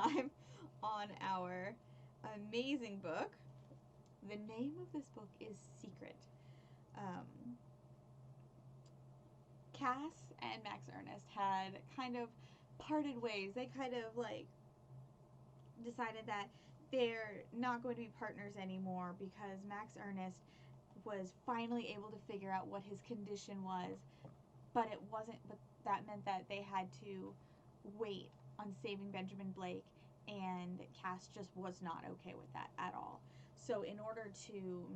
time on our amazing book. The name of this book is Secret. Cass and Max Ernest had kind of parted ways. They kind of like decided that they're not going to be partners anymore because Max Ernest was finally able to figure out what his condition was, but it wasn't, but that meant that they had to wait on saving Benjamin Blake, and Cass just was not okay with that at all. So in order to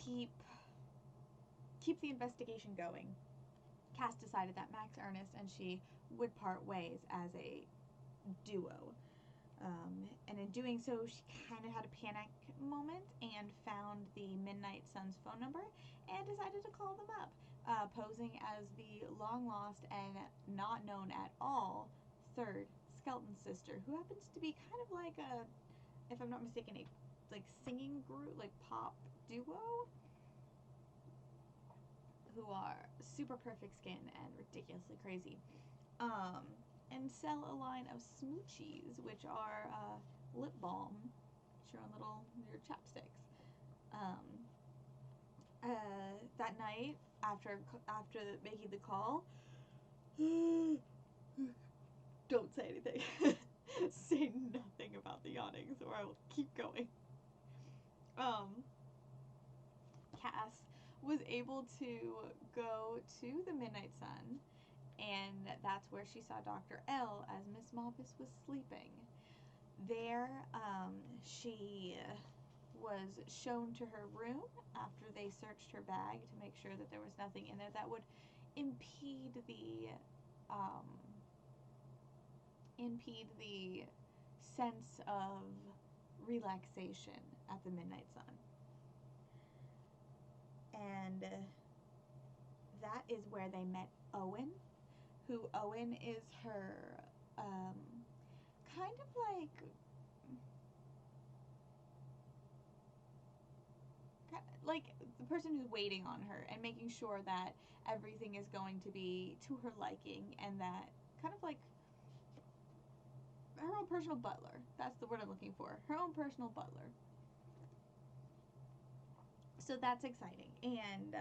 keep the investigation going, Cass decided that Max Ernest and she would part ways as a duo. And in doing so, she kind of had a panic moment and found the Midnight Sun's phone number and decided to call them up, posing as the long-lost and not known at all third Skelton sister, who happens to be kind of like a, if I'm not mistaken, a like singing group, like pop duo, who are super perfect skin and ridiculously crazy. And sell a line of smoochies, which are lip balm, your own your chapsticks. That night, after making the call, don't say anything. Say nothing about the yawnings, or I will keep going. Cass was able to go to the Midnight Sun, and that's where she saw Dr. L as Miss Mabus was sleeping. There, she was shown to her room after they searched her bag to make sure that there was nothing in there that would impede the sense of relaxation at the Midnight Sun. And that is where they met Owen, who Owen is her kind of like the person who's waiting on her and making sure that everything is going to be to her liking, and that kind of like her own personal butler. That's the word I'm looking for. Her own personal butler. So that's exciting. And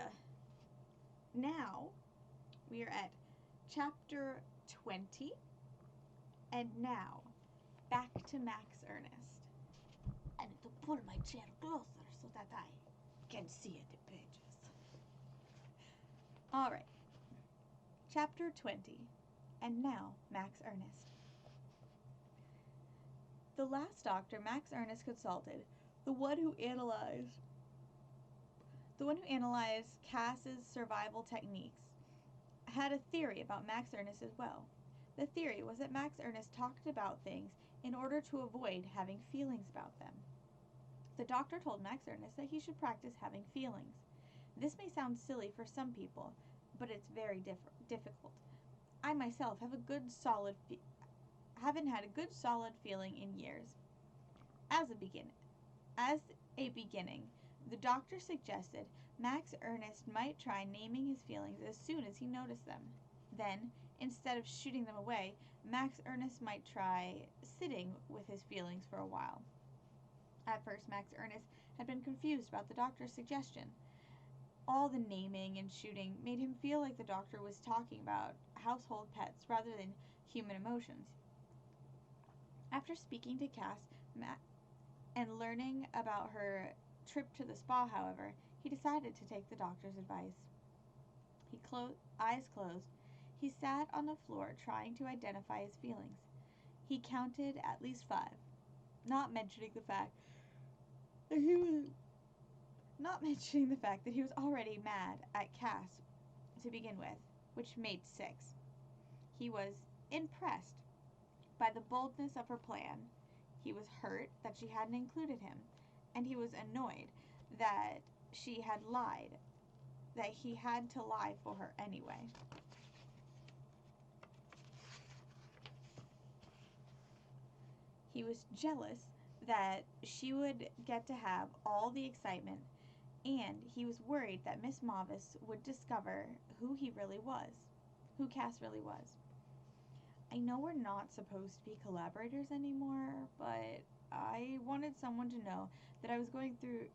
now we are at chapter 20. And now back to Max Ernest. I need to pull my chair closer so that I can see the pages. Alright. Chapter 20. And now Max Ernest. The last doctor Max Ernest consulted, the one who analyzed Cass's survival techniques, had a theory about Max Ernest as well. The theory was that Max Ernest talked about things in order to avoid having feelings about them. The doctor told Max Ernest that he should practice having feelings. This may sound silly for some people, but it's very difficult. I myself haven't had a good solid feeling in years. As a beginning, the doctor suggested Max Ernest might try naming his feelings as soon as he noticed them. Then, instead of shooting them away, Max Ernest might try sitting with his feelings for a while. At first, Max Ernest had been confused about the doctor's suggestion. All the naming and shooting made him feel like the doctor was talking about household pets rather than human emotions. After speaking to Cass and learning about her trip to the spa, however, he decided to take the doctor's advice. Eyes closed, he sat on the floor trying to identify his feelings. He counted at least 5, not mentioning the fact that he was already mad at Cass to begin with, which made 6. He was impressed by the boldness of her plan. He was hurt that she hadn't included him, and he was annoyed that she had lied, that he had to lie for her anyway. He was jealous that she would get to have all the excitement, and he was worried that Miss Mabus would discover who Cass really was. I know we're not supposed to be collaborators anymore, but I wanted someone to know that I was going through.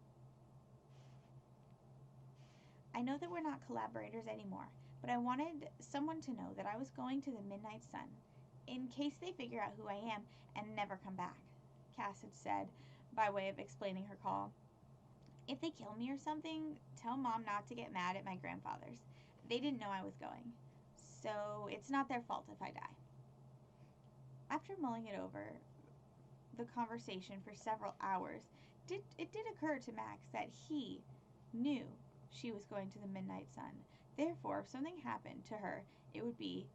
I know that we're not collaborators anymore, but I wanted someone to know that I was going to the Midnight Sun, in case they figure out who I am and never come back, Cass had said, by way of explaining her call. If they kill me or something, tell Mom not to get mad at my grandfathers. They didn't know I was going, so it's not their fault if I die. After mulling it over, the conversation for several hours, it did occur to Max that he knew she was going to the Midnight Sun. Therefore, if something happened to her, it would be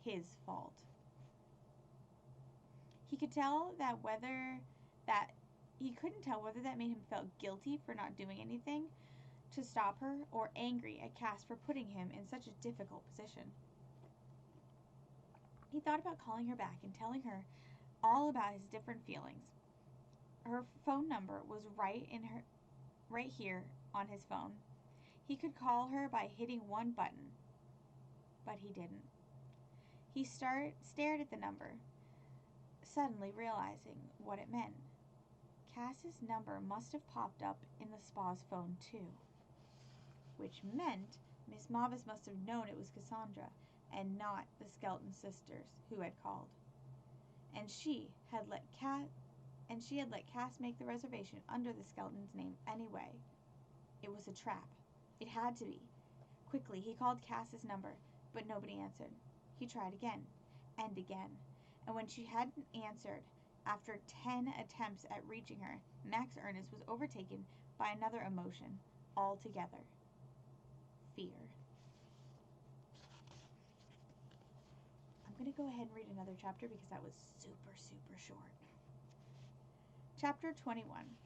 his fault. He couldn't tell whether that made him feel guilty for not doing anything to stop her or angry at Cass for putting him in such a difficult position. He thought about calling her back and telling her all about his different feelings. Her phone number was right here on his phone. He could call her by hitting one button, but he didn't. He stared at the number, suddenly realizing what it meant. Cass's number must have popped up in the spa's phone too, which meant Miss Mabus must have known it was Cassandra and not the Skeleton sisters who had called. And she had let Cass make the reservation under the skeleton's name anyway. It was a trap. It had to be. Quickly, he called Cass's number, but nobody answered. He tried again and again, and when she hadn't answered, after 10 attempts at reaching her, Max Ernest was overtaken by another emotion altogether: fear. I'm going to go ahead and read another chapter because that was super, super short. Chapter 21.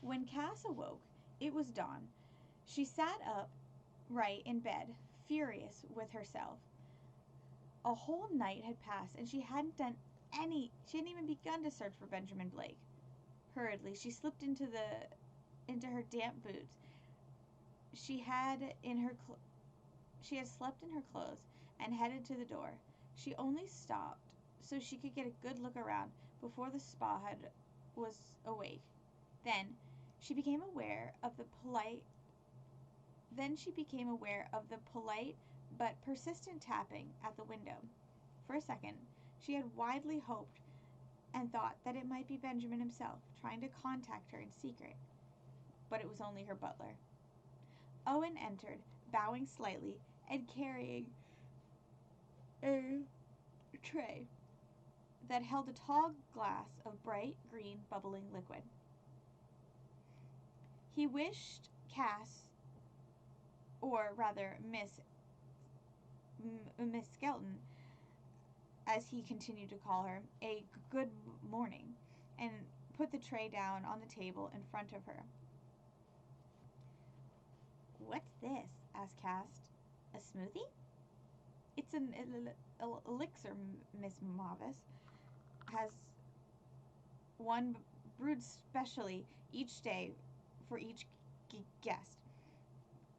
When Cass awoke, it was dawn. She sat upright in bed, furious with herself. A whole night had passed, and she hadn't even begun to search for Benjamin Blake. Hurriedly, she slipped into her damp boots. She had slept in her clothes and headed to the door. She only stopped so she could get a good look around before the spa was awake. Then she became aware of the polite but persistent tapping at the window. For a second, she had wildly hoped and thought that it might be Benjamin himself trying to contact her in secret. But it was only her butler. Owen entered, bowing slightly and carrying a tray that held a tall glass of bright green bubbling liquid. He wished Cass, or rather Miss Skelton, as he continued to call her, a good morning, and put the tray down on the table in front of her. "What's this?" asked Cass. "A smoothie?" "It's an elixir, Miss Mabus. Has one brewed specially each day for each guest.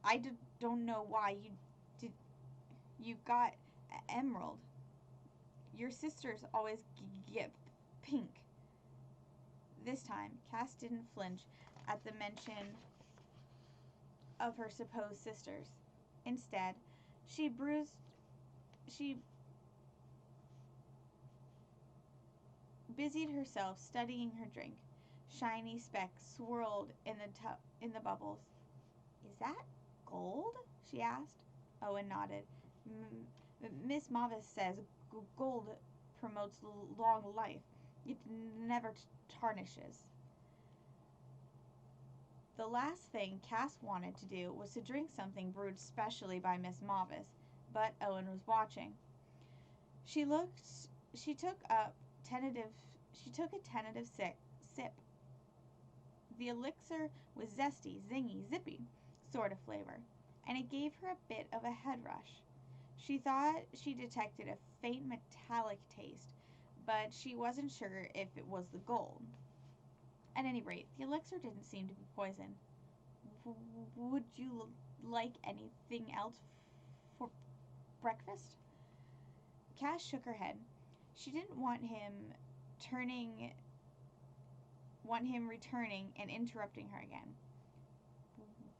I don't know why you got emerald. Your sisters always get pink." This time, Cass didn't flinch at the mention of her supposed sisters. Instead, she busied herself studying her drink. Shiny specks swirled in the bubbles. "Is that gold?" she asked. Owen nodded. "Miss Mabus says gold promotes long life. It never tarnishes." The last thing Cass wanted to do was to drink something brewed specially by Miss Mabus, but Owen was watching. She took a tentative sip. The elixir was zesty, zingy, zippy sort of flavor, and it gave her a bit of a head rush. She thought she detected a faint metallic taste, but she wasn't sure if it was the gold. At any rate, the elixir didn't seem to be poison. "Would you like anything else for breakfast?" Cass shook her head. She didn't want him returning and interrupting her again.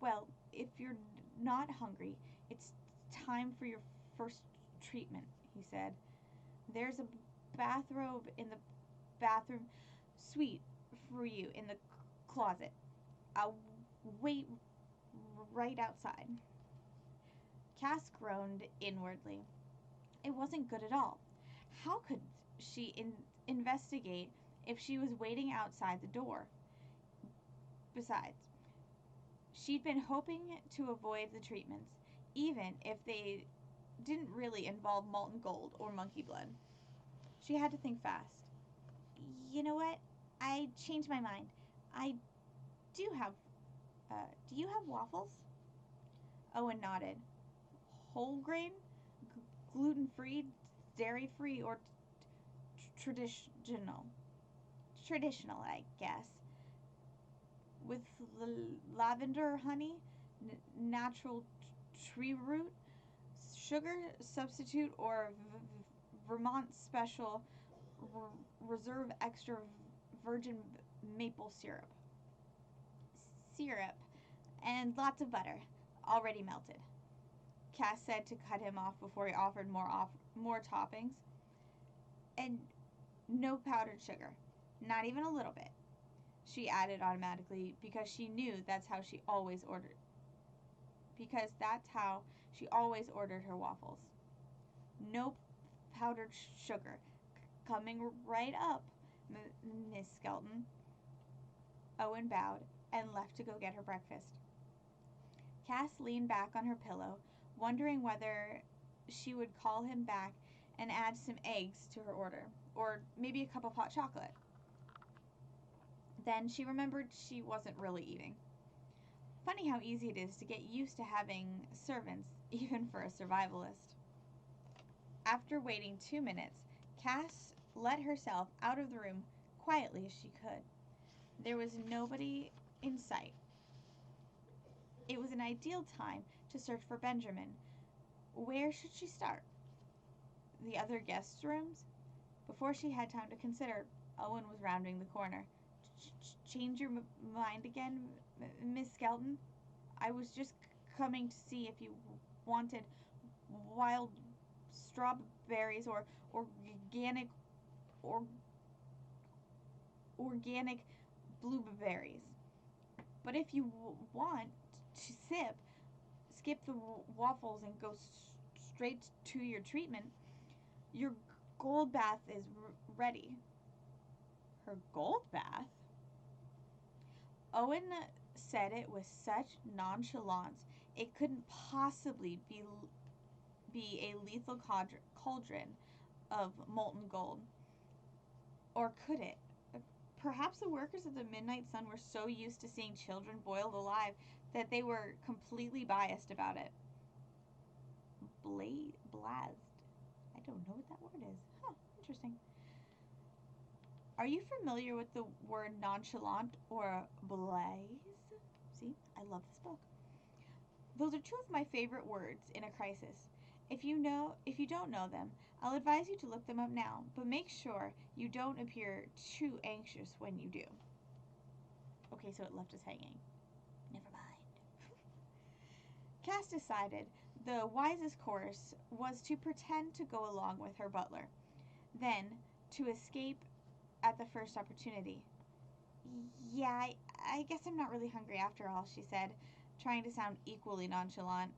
Well, if you're not hungry, it's time for your first treatment, he said. There's a bathrobe in the bathroom suite for you in the closet. I'll wait right outside. Cass groaned inwardly. It wasn't good at all. How could she investigate if she was waiting outside the door? Besides, she'd been hoping to avoid the treatments, even if they didn't really involve molten gold or monkey blood. She had to think fast. You know what? I changed my mind. I do have. Do you have waffles? Owen nodded. Whole grain? Gluten-free? Dairy-free? Or traditional? Traditional, I guess. With lavender honey, natural tree root, sugar substitute, or Vermont special reserve extra virgin maple syrup. Syrup and lots of butter, already melted. Cass said to cut him off before he offered more toppings. And no powdered sugar, not even a little bit. She added automatically because she knew that's how she always ordered. Because that's how she always ordered her waffles. No powdered sugar. Coming right up, Miss Skelton. Owen bowed and left to go get her breakfast. Cass leaned back on her pillow, wondering whether she would call him back and add some eggs to her order, or maybe a cup of hot chocolate. Then she remembered she wasn't really eating. Funny how easy it is to get used to having servants, even for a survivalist. After waiting 2 minutes, Cass let herself out of the room quietly as she could. There was nobody in sight. It was an ideal time to search for Benjamin. Where should she start? The other guests' rooms? Before she had time to consider, Owen was rounding the corner. Change your mind again, Miss Skelton? I was just coming to see if you wanted wild strawberries or organic blueberries. But if you want to skip the waffles and go straight to your treatment, your gold bath is ready. Her gold bath? Owen said it with such nonchalance it couldn't possibly be a lethal cauldron of molten gold. Or could it? Perhaps the workers of the Midnight Sun were so used to seeing children boiled alive that they were completely biased about it. Blazed. I don't know what that word is. Huh, interesting. Are you familiar with the word nonchalant or blaze? See, I love this book. Those are two of my favorite words in a crisis. If you don't know them, I'll advise you to look them up now, but make sure you don't appear too anxious when you do. Okay, so it left us hanging. Never mind. Cass decided the wisest course was to pretend to go along with her butler, then to escape at the first opportunity. Yeah, I guess I'm not really hungry after all, she said, trying to sound equally nonchalant.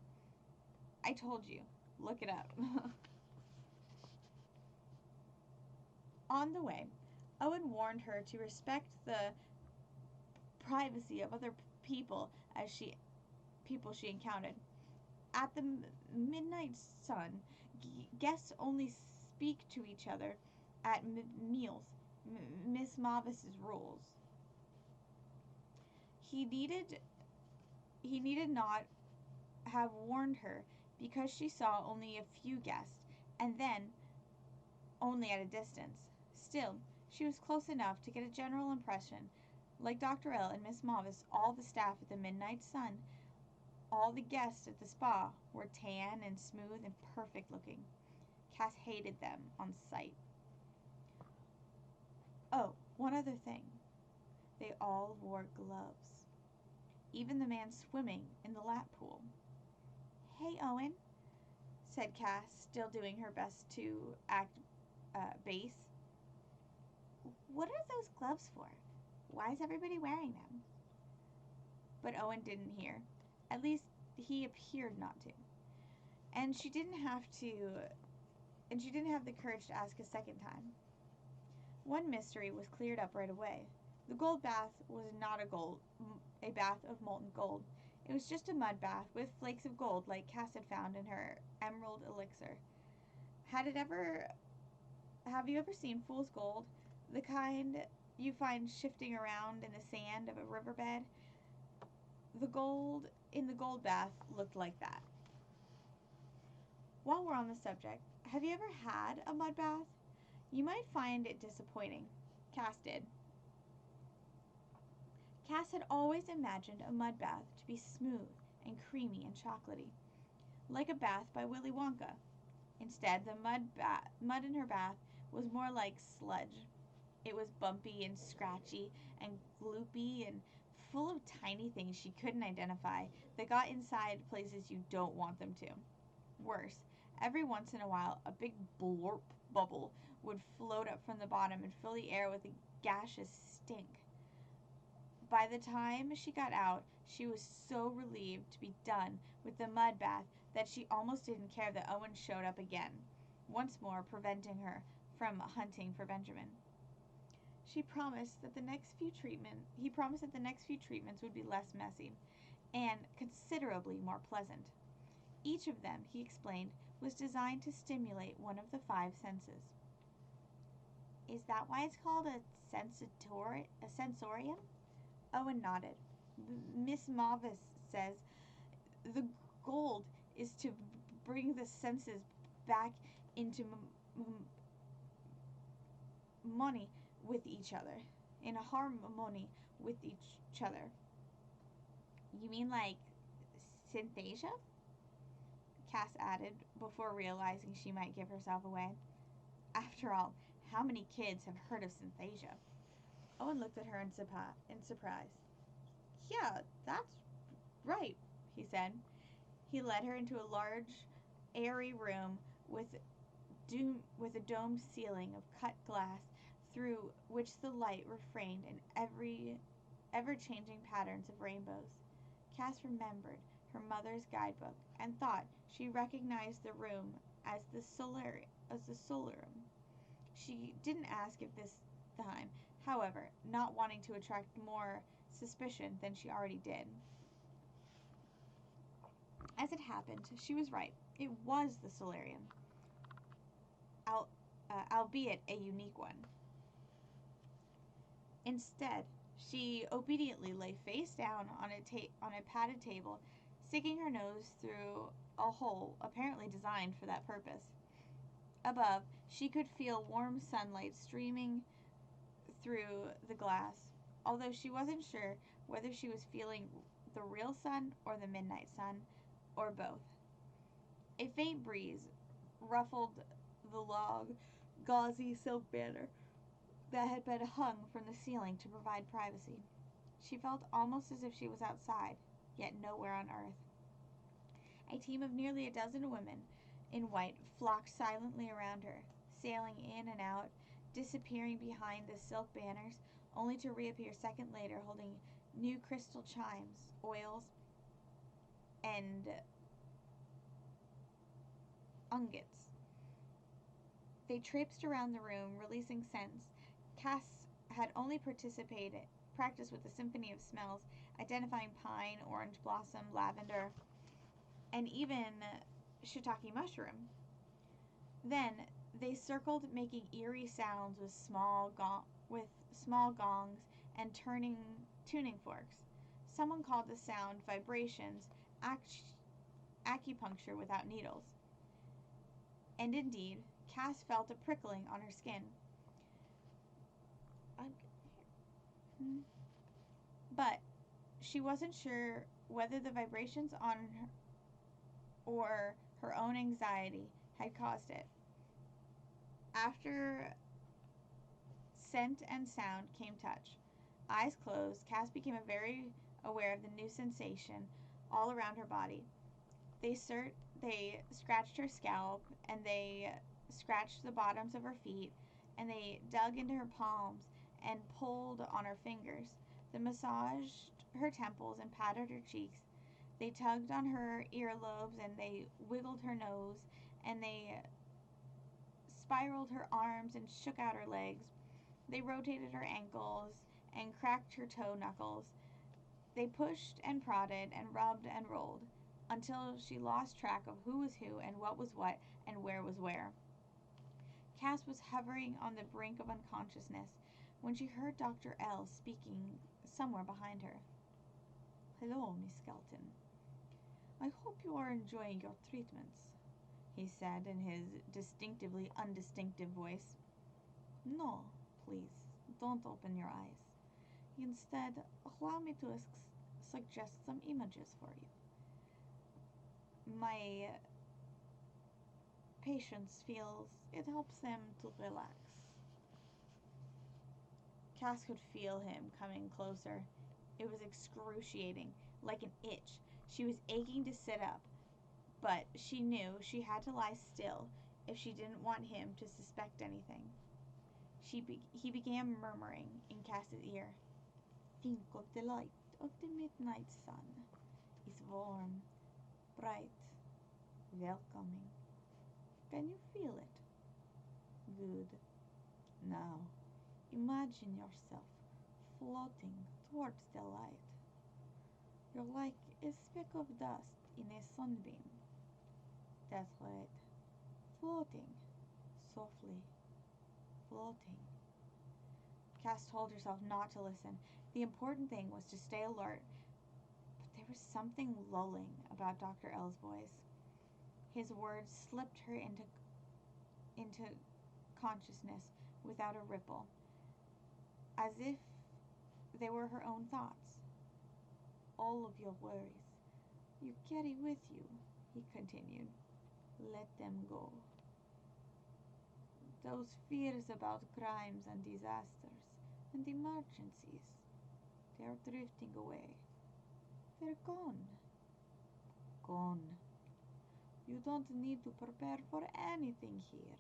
I told you. Look it up. On the way, Owen warned her to respect the privacy of other people she encountered. At the Midnight Sun, guests only speak to each other at meals. Miss Mabus's rules. He needed not have warned her because she saw only a few guests, and then only at a distance. Still, she was close enough to get a general impression. Like Dr. L and Miss Mabus, all the staff at the Midnight Sun, all the guests at the spa were tan and smooth and perfect looking. Cass hated them on sight. Oh, one other thing. They all wore gloves. Even the man swimming in the lap pool. "Hey, Owen," said Cass, still doing her best to act base. "What are those gloves for? Why is everybody wearing them?" But Owen didn't hear. At least he appeared not to. And she didn't have the courage to ask a second time. One mystery was cleared up right away. The gold bath was not a bath of molten gold. It was just a mud bath with flakes of gold like Cass had found in her emerald elixir. Have you ever seen fool's gold? The kind you find shifting around in the sand of a riverbed? The gold in the gold bath looked like that. While we're on the subject, have you ever had a mud bath? You might find it disappointing. Cass did. Cass had always imagined a mud bath to be smooth and creamy and chocolatey, like a bath by Willy Wonka. Instead, the mud in her bath was more like sludge. It was bumpy and scratchy and gloopy and full of tiny things she couldn't identify that got inside places you don't want them to. Worse, every once in a while, a big blorp bubble would float up from the bottom and fill the air with a gaseous stink. By the time she got out, she was so relieved to be done with the mud bath that she almost didn't care that Owen showed up again, once more preventing her from hunting for Benjamin. He promised that the next few treatments would be less messy and considerably more pleasant. Each of them, he explained, was designed to stimulate one of the 5 senses. "Is that why it's called a sensorium?" Owen nodded. "Miss Mabus says the gold is to bring the senses back into harmony with each other. You mean like synthesia?" Cass added, before realizing she might give herself away. After all, how many kids have heard of synthesia? Owen looked at her in surprise. "Yeah, that's right," he said. He led her into a large, airy room with a domed ceiling of cut glass through which the light refrained in ever-changing patterns of rainbows. Cass remembered her mother's guidebook and thought she recognized the room as the solarium. She didn't ask it this time, however, not wanting to attract more suspicion than she already did. As it happened, she was right. It was the solarium, albeit a unique one. Instead, she obediently lay face down on a padded table, sticking her nose through a hole apparently designed for that purpose. Above, she could feel warm sunlight streaming through the glass, although she wasn't sure whether she was feeling the real sun or the midnight sun, or both. A faint breeze ruffled the long, gauzy silk banner that had been hung from the ceiling to provide privacy. She felt almost as if she was outside, yet nowhere on earth. A team of nearly a dozen women in white flocked silently around her, sailing in and out, disappearing behind the silk banners, only to reappear a second later holding new crystal chimes, oils, and unguents. They traipsed around the room, releasing scents. Cass had only practiced with the symphony of smells, identifying pine, orange blossom, lavender, and even shiitake mushroom. Then they circled, making eerie sounds with small gongs and tuning forks. Someone called the sound vibrations, acupuncture without needles. And indeed, Cass felt a prickling on her skin. But she wasn't sure whether the vibrations on her or her own anxiety had caused it. After scent and sound came touch. Eyes closed, Cass became very aware of the new sensation all around her body. They scratched her scalp, and they scratched the bottoms of her feet, and they dug into her palms and pulled on her fingers. They massaged her temples and patted her cheeks. They tugged on her earlobes, and they wiggled her nose, and they spiraled her arms and shook out her legs. They rotated her ankles and cracked her toe knuckles. They pushed and prodded and rubbed and rolled until she lost track of who was who and what was what and where was where. Cass was hovering on the brink of unconsciousness when she heard Dr. L speaking somewhere behind her. "Hello, Miss Skelton. I hope you are enjoying your treatments," he said in his distinctively undistinctive voice. "No, please, don't open your eyes. Instead, allow me to suggest some images for you. My patients feels it helps them to relax." Cass could feel him coming closer. It was excruciating, like an itch. She was aching to sit up, but she knew she had to lie still if she didn't want him to suspect anything. He began murmuring in Cass's ear. "Think of the light of the midnight sun. It's warm, bright, welcoming. Can you feel it? Good. Now, imagine yourself floating towards the light. You're like a speck of dust in a sunbeam. That's right. Floating. Softly. Floating." Cass told herself not to listen. The important thing was to stay alert. But there was something lulling about Dr. L's voice. His words slipped her into consciousness without a ripple, as if they were her own thoughts. "All of your worries you carry with you," he continued. "Let them go. Those fears about crimes and disasters and emergencies, they're drifting away. They're gone. Gone. You don't need to prepare for anything here.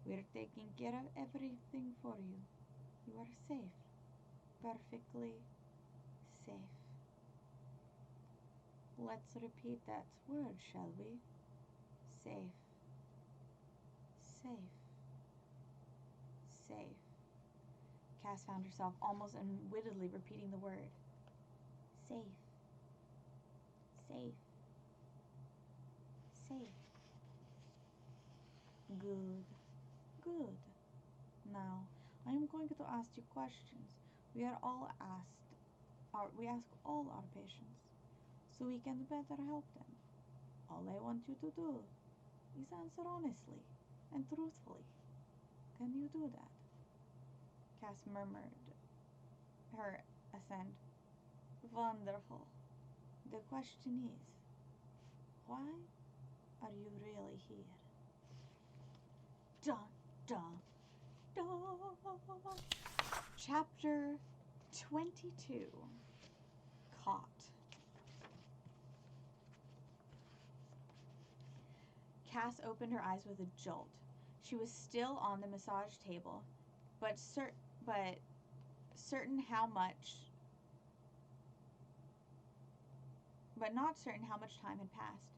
We're taking care of everything for you. You are safe. Perfectly safe." Let's repeat that word, shall we? Safe. Safe. Safe. Cass found herself almost unwittingly repeating the word. Safe. Safe. Safe. Good. Good. Now, I am going to ask you questions. We ask all our patients, so we can better help them. All I want you to do is answer honestly and truthfully. Can you do that? Cass murmured her assent. Wonderful. The question is, why are you really here? Dun, dun, dun. Chapter 22. Caught. Cass opened her eyes with a jolt. She was still on the massage table, but not certain how much time had passed.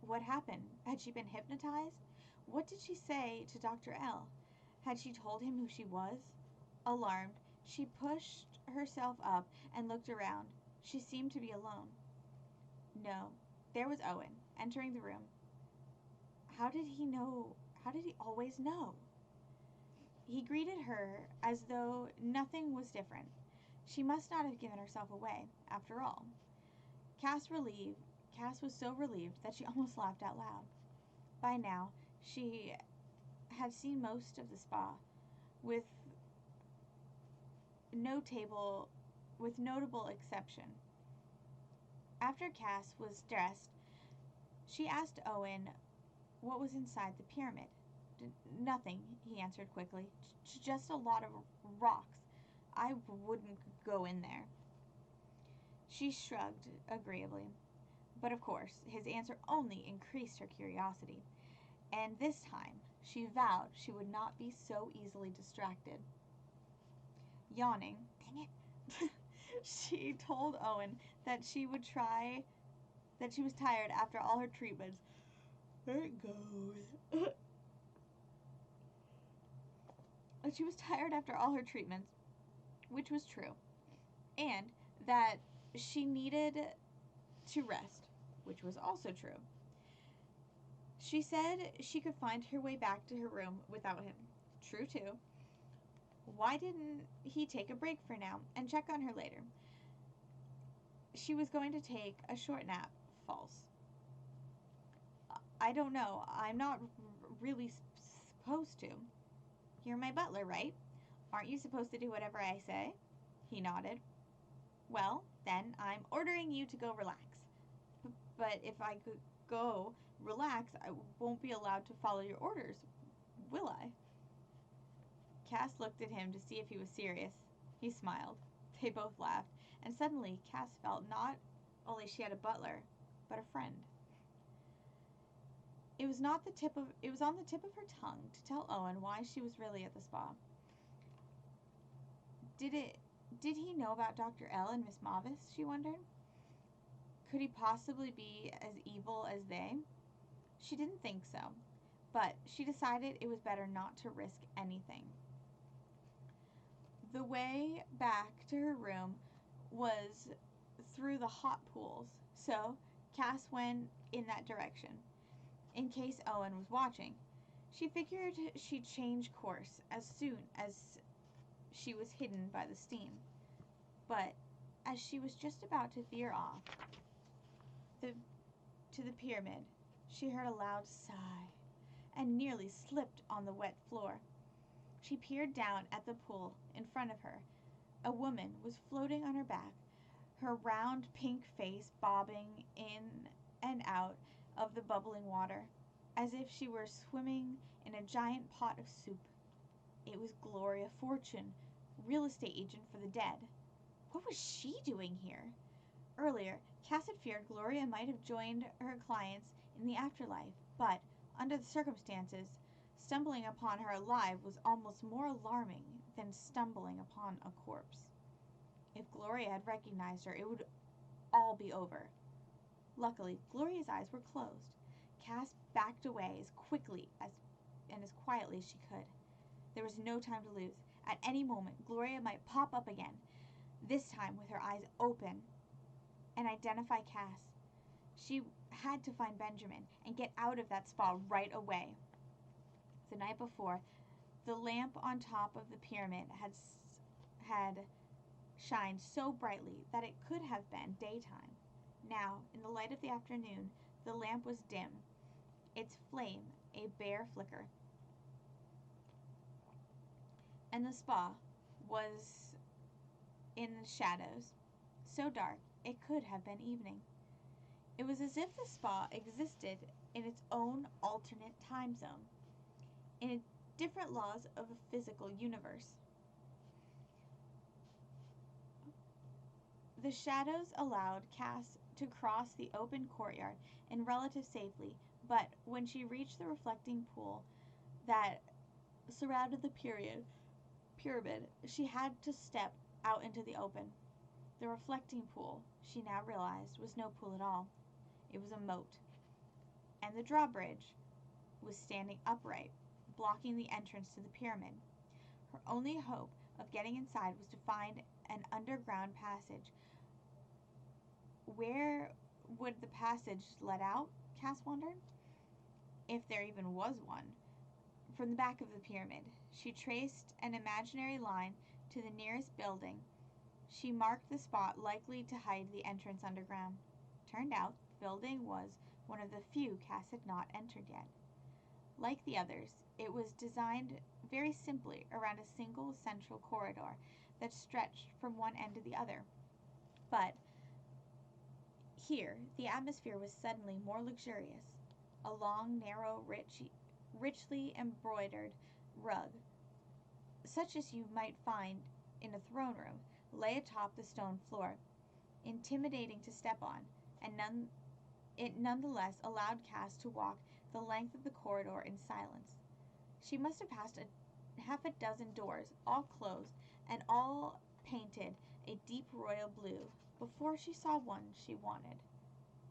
What happened? Had she been hypnotized? What did she say to Dr. L? Had she told him who she was? Alarmed, she pushed herself up and looked around. She seemed to be alone. No, there was Owen, entering the room. How did he know? How did he always know? He greeted her as though nothing was different. She must not have given herself away, after all. Cass was so relieved that she almost laughed out loud. By now, she had seen most of the spa, with notable exception. After Cass was dressed, she asked Owen what was inside the pyramid. Nothing, he answered quickly. Just a lot of rocks. I wouldn't go in there. She shrugged agreeably. But of course, his answer only increased her curiosity, and this time she vowed she would not be so easily distracted. Yawning, dang it, she told Owen that she was tired after all her treatments. There it goes. That she was tired after all her treatments, which was true, and that she needed to rest, which was also true. She said she could find her way back to her room without him. True, too. Why didn't he take a break for now and check on her later? She was going to take a short nap. False. I don't know. I'm not really supposed to. You're my butler, right? Aren't you supposed to do whatever I say? He nodded. Well, then I'm ordering you to go relax. But if I could go relax, I won't be allowed to follow your orders, will I? Cass looked at him to see if he was serious. He smiled. They both laughed, and suddenly Cass felt not only she had a butler, but a friend. It was on the tip of her tongue to tell Owen why she was really at the spa. Did he know about Dr. L and Miss Mabus, she wondered? Could he possibly be as evil as they? She didn't think so, but she decided it was better not to risk anything. The way back to her room was through the hot pools, so Cass went in that direction, in case Owen was watching. She figured she'd change course as soon as she was hidden by the steam. But as she was just about to veer off to the pyramid, she heard a loud sigh and nearly slipped on the wet floor. She peered down at the pool in front of her. A woman was floating on her back, her round pink face bobbing in and out of the bubbling water, as if she were swimming in a giant pot of soup. It was Gloria Fortune, real estate agent for the dead. What was she doing here? Earlier, Cass had feared Gloria might have joined her clients in the afterlife, but, under the circumstances, stumbling upon her alive was almost more alarming than stumbling upon a corpse. If Gloria had recognized her, it would all be over. Luckily, Gloria's eyes were closed. Cass backed away as quickly and as quietly as she could. There was no time to lose. At any moment, Gloria might pop up again, this time with her eyes open, and identify Cass. She had to find Benjamin and get out of that spa right away. The night before, the lamp on top of the pyramid had shined so brightly that it could have been daytime. Now, in the light of the afternoon, the lamp was dim, its flame a bare flicker, and the spa was in the shadows, so dark it could have been evening. It was as if the spa existed in its own alternate time zone, in different laws of a physical universe. The shadows allowed Cass to cross the open courtyard in relative safety, but when she reached the reflecting pool that surrounded the pyramid, she had to step out into the open. The reflecting pool, she now realized, was no pool at all. It was a moat, and the drawbridge was standing upright, blocking the entrance to the pyramid. Her only hope of getting inside was to find an underground passage. Where would the passage let out, Cass wondered? If there even was one. From the back of the pyramid, she traced an imaginary line to the nearest building. She marked the spot likely to hide the entrance underground. Turned out, the building was one of the few Cass had not entered yet. Like the others, it was designed very simply around a single central corridor that stretched from one end to the other. But here, the atmosphere was suddenly more luxurious. A long, narrow, rich richly embroidered rug, such as you might find in a throne room, lay atop the stone floor, intimidating to step on, and it nonetheless allowed Cass to walk the length of the corridor in silence. She must have passed half a dozen doors, all closed and all painted a deep royal blue, before she saw one she wanted.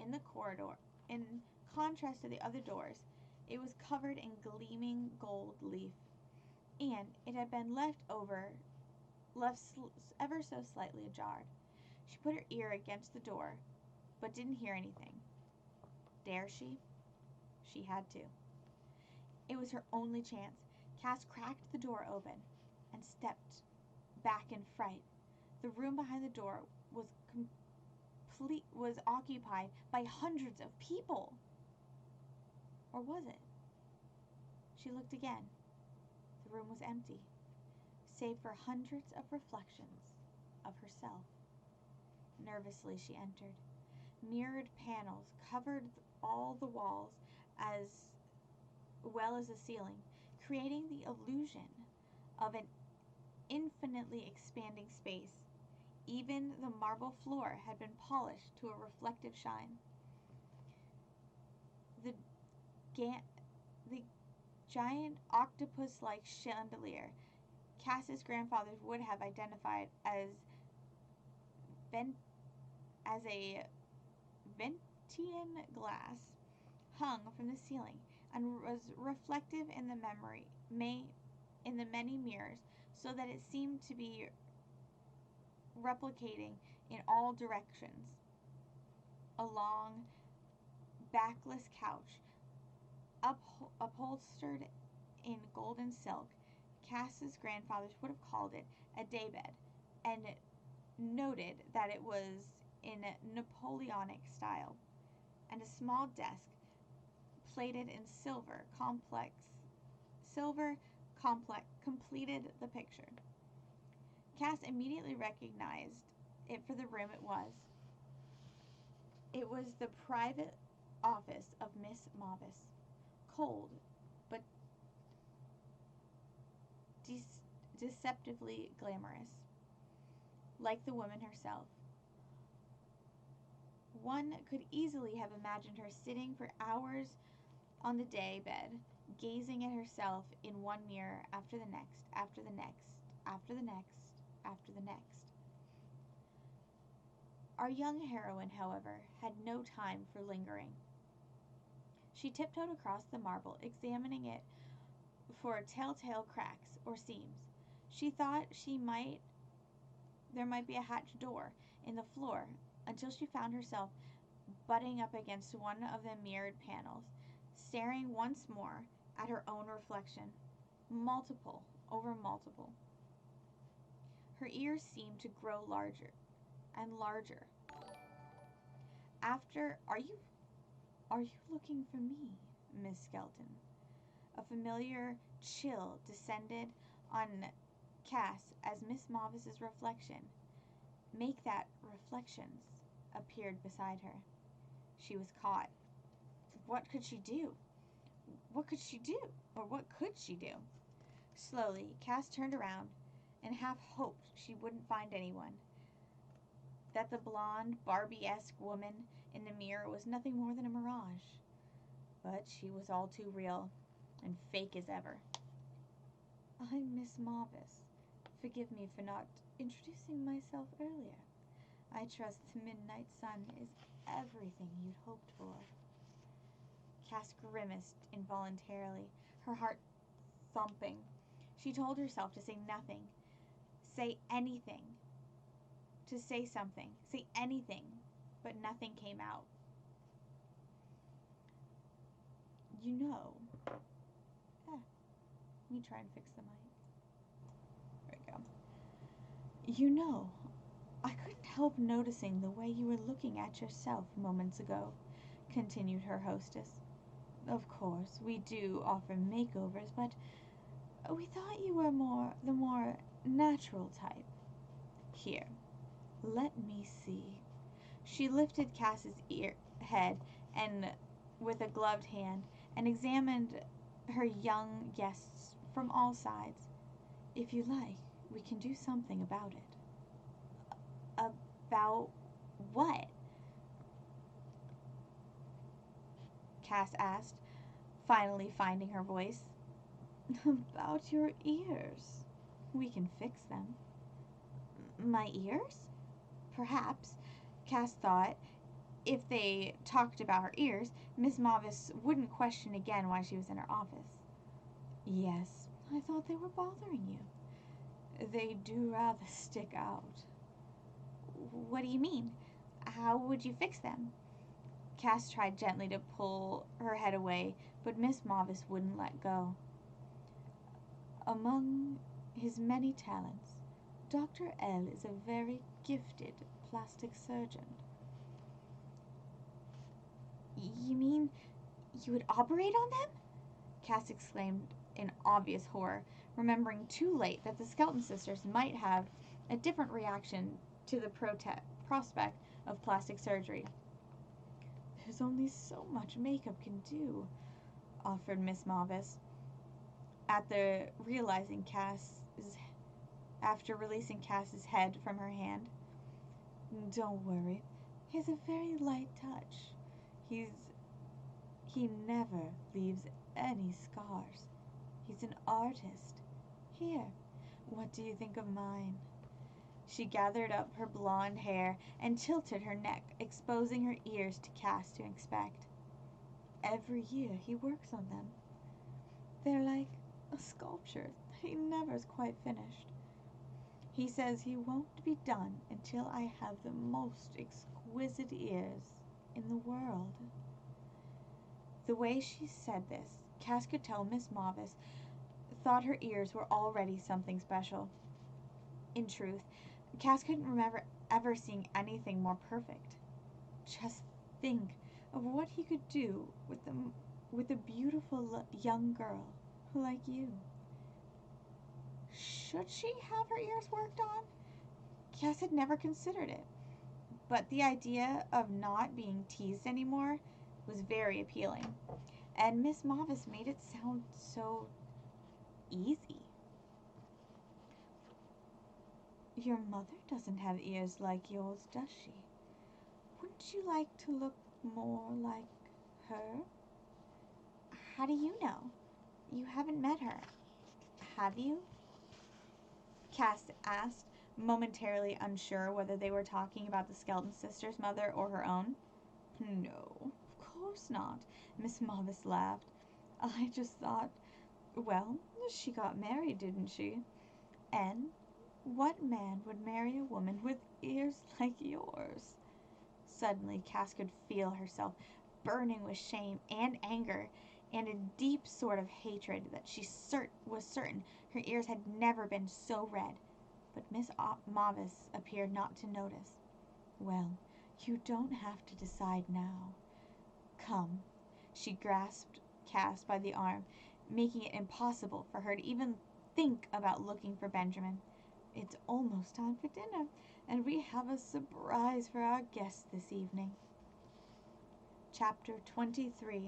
In the corridor, in contrast to the other doors, it was covered in gleaming gold leaf, and it had been left ever so slightly ajar. She put her ear against the door, but didn't hear anything. Dare she? She had to. It was her only chance. Cass cracked the door open and stepped back in fright. The room behind the door was occupied by hundreds of people. Or was it? She looked again. The room was empty, save for hundreds of reflections of herself. Nervously she entered. Mirrored panels covered all the walls as well as the ceiling, creating the illusion of an infinitely expanding space. Even the marble floor had been polished to a reflective shine. The giant octopus-like chandelier Cass's grandfather would have identified as a Venetian glass hung from the ceiling and was reflective in the many mirrors, so that it seemed to be replicating in all directions. A long, backless couch, upholstered in golden silk, Cass's grandfathers would have called it a daybed, and noted that it was in Napoleonic style, and a small desk plated in silver completed the picture. Cass immediately recognized it for the room it was. It was the private office of Miss Mabus, cold but deceptively glamorous, like the woman herself. One could easily have imagined her sitting for hours on the day bed, gazing at herself in one mirror after the next, after the next, after the next, after the next. Our young heroine, however, had no time for lingering. She tiptoed across the marble, examining it for telltale cracks or seams. She thought there might be a hatched door in the floor, until she found herself butting up against one of the mirrored panels, staring once more at her own reflection, multiple over multiple. Her ears seemed to grow larger and larger. Are you looking for me, Miss Skelton? A familiar chill descended on Cass as Miss Mabus's reflection, make that reflections, appeared beside her. She was caught. What could she do? What could she do? Or what could she do? Slowly, Cass turned around and half hoped she wouldn't find anyone, that the blonde, Barbie-esque woman in the mirror was nothing more than a mirage. But she was all too real and fake as ever. I'm Miss Mabus. Forgive me for not introducing myself earlier. I trust the midnight sun is everything you'd hoped for. Cass grimaced involuntarily, her heart thumping. She told herself to say nothing, say anything, to say something, say anything, but nothing came out. You know. Let me try and fix the mic. There we go. You know, I couldn't help noticing the way you were looking at yourself moments ago, continued her hostess. Of course, we do offer makeovers, but we thought you were the more natural type. Here, let me see. She lifted Cass's head and with a gloved hand and examined her young guests from all sides. If you like, we can do something about it. About what? Cass asked, finally finding her voice. About your ears. We can fix them. My ears? Perhaps, Cass thought, if they talked about her ears, Miss Mabus wouldn't question again why she was in her office. Yes, I thought they were bothering you. They do rather stick out. What do you mean? How would you fix them? Cass tried gently to pull her head away, but Miss Mabus wouldn't let go. Among his many talents, Dr. L is a very gifted plastic surgeon. You mean you would operate on them? Cass exclaimed in obvious horror, remembering too late that the Skelton sisters might have a different reaction to the prospect of plastic surgery. There's only so much makeup can do, offered Miss Mabus. After releasing Cass's head from her hand. Don't worry, he has a very light touch. He never leaves any scars. He's an artist. Here, what do you think of mine? She gathered up her blonde hair and tilted her neck, exposing her ears to Cass to inspect. Every year he works on them. They're like a sculpture that he never's quite finished. He says he won't be done until I have the most exquisite ears in the world. The way she said this, Cass could tell Miss Mabus thought her ears were already something special. In truth, Cass couldn't remember ever seeing anything more perfect. Just think of what he could do with a beautiful young girl like you. Should she have her ears worked on? Cass had never considered it, but the idea of not being teased anymore was very appealing, and Miss Mabus made it sound so easy. Your mother doesn't have ears like yours, does she? Wouldn't you like to look more like her? How do you know? You haven't met her, have you? Cass asked, momentarily unsure whether they were talking about the Skelton sisters' mother or her own. No, of course not, Miss Mabus laughed. I just thought, well, she got married, didn't she? And what man would marry a woman with ears like yours? Suddenly, Cass could feel herself burning with shame and anger and a deep sort of hatred that she was certain her ears had never been so red. But Miss Mabus appeared not to notice. Well, you don't have to decide now. Come. She grasped Cass by the arm, making it impossible for her to even think about looking for Benjamin. It's almost time for dinner, and we have a surprise for our guests this evening. Chapter 23,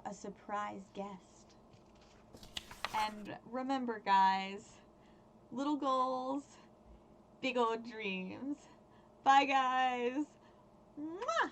A Surprise Guest. And remember, guys, little goals, big old dreams. Bye, guys. Mwah!